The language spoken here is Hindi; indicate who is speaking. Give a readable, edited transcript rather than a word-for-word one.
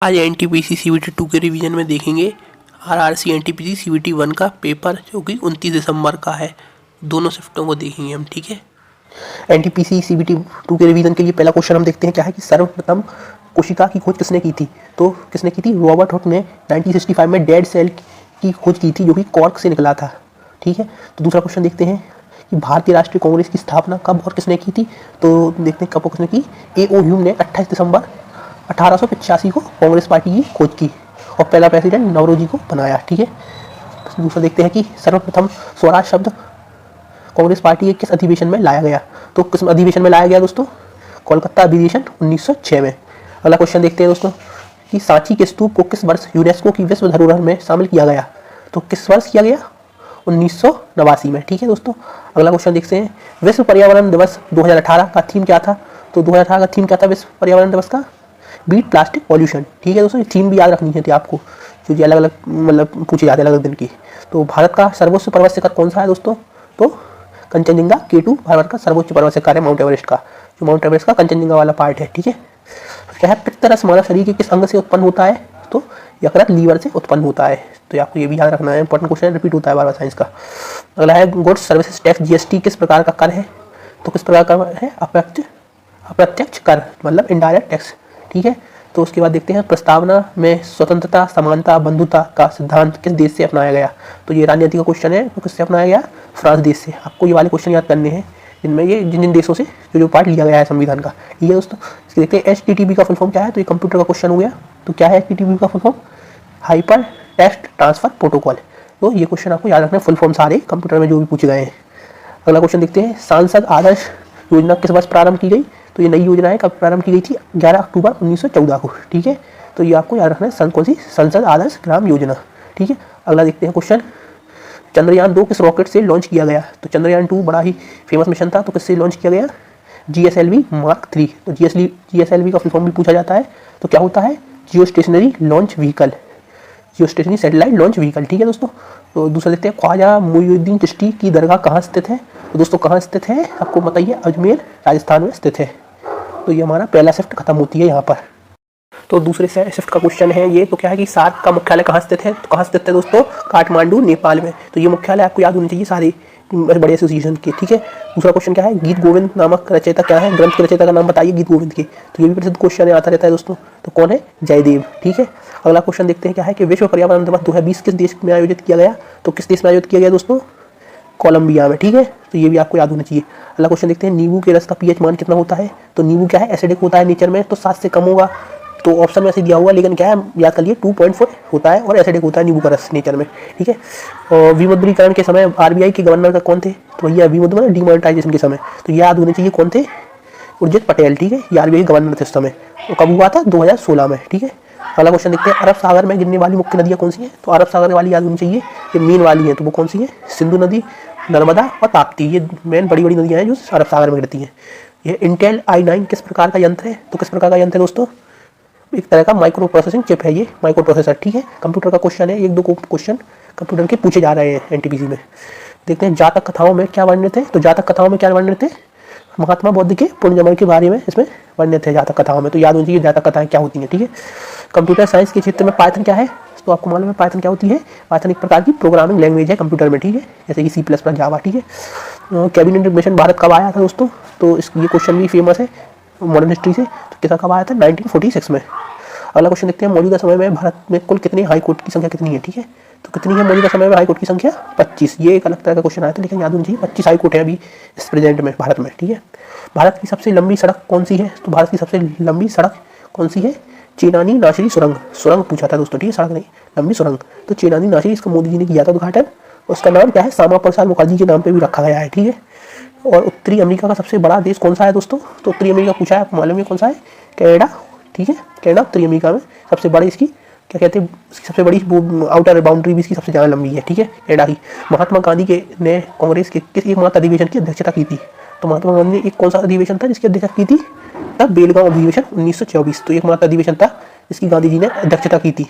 Speaker 1: आज एनटीपीसी सीवीटी 2 के रिवीजन में देखेंगे आरआरसी एनटीपीसी सीवीटी 1 का पेपर जो कि 29 दिसंबर का है। दोनों शिफ्टों को देखेंगे हम, ठीक है। एनटीपीसी सीवीटी 2 के रिवीजन के लिए पहला क्वेश्चन हम देखते हैं क्या है कि सर्वप्रथम कोशिका की खोज किसने की थी। तो किसने की थी? रॉबर्ट हुक ने 1965 में डेड सेल की खोज की थी जो कि कॉर्क से निकला था, ठीक है। तो दूसरा क्वेश्चन देखते हैं कि भारतीय राष्ट्रीय कांग्रेस की स्थापना कब और किसने की थी। तो देखते हैं कब और किसने की। ए.ओ. ह्यूम ने 28 दिसंबर 1885 को कांग्रेस पार्टी की खोज की और पहला प्रेसिडेंट नौरोजी को बनाया, ठीक है। दूसरा देखते हैं कि सर्वप्रथम स्वराज शब्द कांग्रेस पार्टी के किस अधिवेशन में लाया गया। तो किस अधिवेशन में लाया गया दोस्तों? कोलकाता अधिवेशन 1906 में। अगला क्वेश्चन देखते हैं दोस्तों कि सांची के स्तूप को किस वर्ष यूनेस्को की विश्व धरोहर में शामिल किया गया। तो किस वर्ष किया गया? 1989 में, ठीक है दोस्तों। अगला क्वेश्चन देखते हैं विश्व पर्यावरण दिवस 2018 का थीम क्या था। तो 2018 का थीम क्या था विश्व पर्यावरण दिवस का? बीट प्लास्टिक पॉल्यूशन, ठीक है दोस्तों। ये थीम भी याद रखनी है थी आपको, जो अलग अलग मतलब पूछे जाते हैं अलग अलग दिन की। तो भारत का सर्वोच्च पर्वत शिखर कौन सा है दोस्तों? तो कंचनजंगा K2 भारत का सर्वोच्च पर्वत शिखर है माउंट एवरेस्ट का, जो माउंट एवरेस्ट का कंचनजंगा वाला पार्ट है, ठीक है। क्या है पित्तरस मानव शरीर के किस अंग से उत्पन्न होता है। तो यकृत लीवर से उत्पन्न होता है। तो आपको ये भी याद रखना है, इंपॉर्टेंट क्वेश्चन रिपीट होता है बार बार साइंस का। अगला है गुड्स सर्विसेज टैक्स GST किस प्रकार का कर है। तो किस प्रकार का है? अप्रत्यक्ष कर मतलब इनडायरेक्ट टैक्स, ठीक है। तो उसके बाद देखते हैं प्रस्तावना में स्वतंत्रता समानता बंधुता का सिद्धांत किस देश से अपनाया गया। तो ये राजनीति का क्वेश्चन है, तो किससे अपनाया गया? फ्रांस देश से। आपको ये वाले क्वेश्चन याद करने हैं जिनमें ये जिन देशों से जो पार्ट लिया गया है संविधान का, ठीक है दोस्तों। इसके देखते हैं HTTP का फुल फॉर्म क्या है। तो ये कंप्यूटर का क्वेश्चन हो गया। तो क्या है HTTP का full form? Hyper text transfer protocol. तो ये क्वेश्चन आपको याद रखना है, फुल फॉर्म सारे कंप्यूटर में जो भी पूछे गए हैं। अगला क्वेश्चन देखते हैं सांसद आदर्श योजना किस वर्ष प्रारंभ की गई। तो ये नई योजना है, कब प्रारंभ की गई थी? 11 अक्टूबर 1914 को, ठीक है। तो ये आपको याद रखना है कौन सी? संसद आदर्श ग्राम योजना, ठीक है। अगला देखते हैं क्वेश्चन चंद्रयान 2 किस रॉकेट से लॉन्च किया गया। तो चंद्रयान 2 बड़ा ही फेमस मिशन था, तो किससे लॉन्च किया गया? GSLV Mark 3। तो GSLV का फुल फॉर्म भी पूछा जाता है। तो क्या होता है? जियो स्टेशनरी लॉन्च व्हीकल, जियो स्टेशनरी सैटेलाइट लॉन्च व्हीकल, ठीक है दोस्तों। तो दूसरा देखते हैं ख्वाजा मुइनुद्दीन चिश्ती की दरगाह कहाँ स्थित है। तो दोस्तों कहाँ स्थित है आपको बताइए? अजमेर राजस्थान में स्थित है। तो ये हमारा पहला शिफ्ट खत्म होती है यहाँ पर। तो दूसरे शिफ्ट का क्वेश्चन है ये। तो क्या है कि सार्क का मुख्यालय कहाँ स्थित है। तो कहाँ स्थित है दोस्तों? काठमांडू नेपाल में। तो ये मुख्यालय आपको याद होनी चाहिए सारी बड़े एसोसिएशन के, ठीक है। दूसरा क्वेश्चन क्या है? गीत गोविंद नामक रचयिता क्या है? ग्रंथ के रचयिता का नाम बताइए गीत गोविंद के। तो ये भी प्रसिद्ध क्वेश्चन आता रहता है दोस्तों। तो कौन है? जयदेव, ठीक है। अगला क्वेश्चन देखते हैं क्या है कि विश्व पर्यावरण दिवस 2020 किस देश में आयोजित किया गया। तो किस देश में आयोजित किया गया दोस्तों? कोलंबिया में, ठीक है। तो ये भी आपको याद होना चाहिए। अगला क्वेश्चन देखते हैं नींबू के रस का pH मान कितना होता है। तो नींबू क्या है? एसिडिक होता है नेचर में, तो 7 से कम होगा। तो ऑप्शन में ऐसे दिया हुआ, लेकिन क्या है याद कर लिए 2.4 होता है और एसिडिक होता है नींबू का रस नेचर में, ठीक है। और विमुद्रीकरण के समय RBI के गवर्नर का कौन थे। तो भैया विमुद्रीकरण डिमोनेटाइजेशन के समय, तो याद होने चाहिए कौन थे? उर्जित पटेल, ठीक है। ये RBI के गवर्नर थे उस समय। तो कब हुआ था? 2016 में, ठीक है। अगला क्वेश्चन देखते हैं अरब सागर में गिरने वाली मुख्य नदियाँ कौन सी हैं। तो अरब सागर वाली याद होनी चाहिए, ये मेन वाली है। तो वो कौन सी है? सिंधु नदी, नर्मदा और ताप्ती। ये मेन बड़ी बड़ी नदियाँ हैं जो अरब सागर में गिरती हैं। ये इंटेल i9 किस प्रकार का यंत्र है। तो किस प्रकार का यंत्र है दोस्तों? एक तरह का माइक्रो प्रोसेसिंग चिप है, ये माइक्रो प्रोसेसर, ठीक है। कंप्यूटर का क्वेश्चन है, 1-2 क्वेश्चन कंप्यूटर के पूछे जा रहे हैं एनटीपीसी में। देखते हैं जातक कथाओं में क्या वर्णित है। तो जातक कथाओं में क्या वर्णित है? महात्मा बुद्ध के पुनर्जन्म के बारे में इसमें वर्णित है जातक कथाओं में। तो याद होनी चाहिए जातक कथाएं क्या होती हैं, ठीक है। कंप्यूटर साइंस के क्षेत्र में पाइथन क्या है। तो आपको मालूम है पाइथन क्या होती है? पाइथन एक प्रकार की प्रोग्रामिंग लैंग्वेज है कंप्यूटर में, ठीक है, जैसे कि C++, जावा, ठीक है। कैबिनेट मिशन भारत कब आया था दोस्तों। तो ये क्वेश्चन भी फेमस है मॉडर्न हिस्ट्री से। तो किसका कब आया था? 1946 में। अगला क्वेश्चन देखते हैं मौजूदा समय में भारत में कुल कितने हाई कोर्ट की संख्या कितनी है, ठीक है। तो कितनी है मौजूदा समय में हाई कोर्ट की संख्या? 25। ये एक अलग तरह का क्वेश्चन आया था, लेकिन याद होनी चाहिए 25 हाई कोर्ट है अभी इस प्रेजेंट में भारत में, ठीक है। भारत की सबसे लंबी सड़क कौन सी है। तो भारत की सबसे लंबी सड़क कौन सी है? चेनानी नासिरी सुरंग पूछा था दोस्तों, ठीक है, सड़क नहीं, लंबी सुरंग। तो चेनानी नासिरी, इसका मोदी जी ने किया था उद्घाटन। उसका नाम क्या है? श्यामा प्रसाद मुखर्जी के नाम पे भी रखा गया है, ठीक है। और उत्तरी अमेरिका का सबसे बड़ा देश कौन सा है दोस्तों। तो उत्तरी अमेरिका पूछा है, आपको मालूम है कौन सा है? कनाडा, ठीक है। कनाडा उत्तरी अमेरिका में सबसे बड़ी, इसकी क्या कहते हैं, सबसे बड़ी आउटर बाउंड्री भी इसकी सबसे ज़्यादा लंबी है, ठीक है, कनाडा की। महात्मा गांधी के ने कांग्रेस के किस एकमात्र अधिवेशन की अध्यक्षता की थी। तो महात्मा गांधी ने एक कौन सा अधिवेशन था जिसकी अध्यक्षता की थी? तब बेलगांव अधिवेशन 1924। तो एकमात्र अधिवेशन था जिसकी गांधी जी ने अध्यक्षता की थी।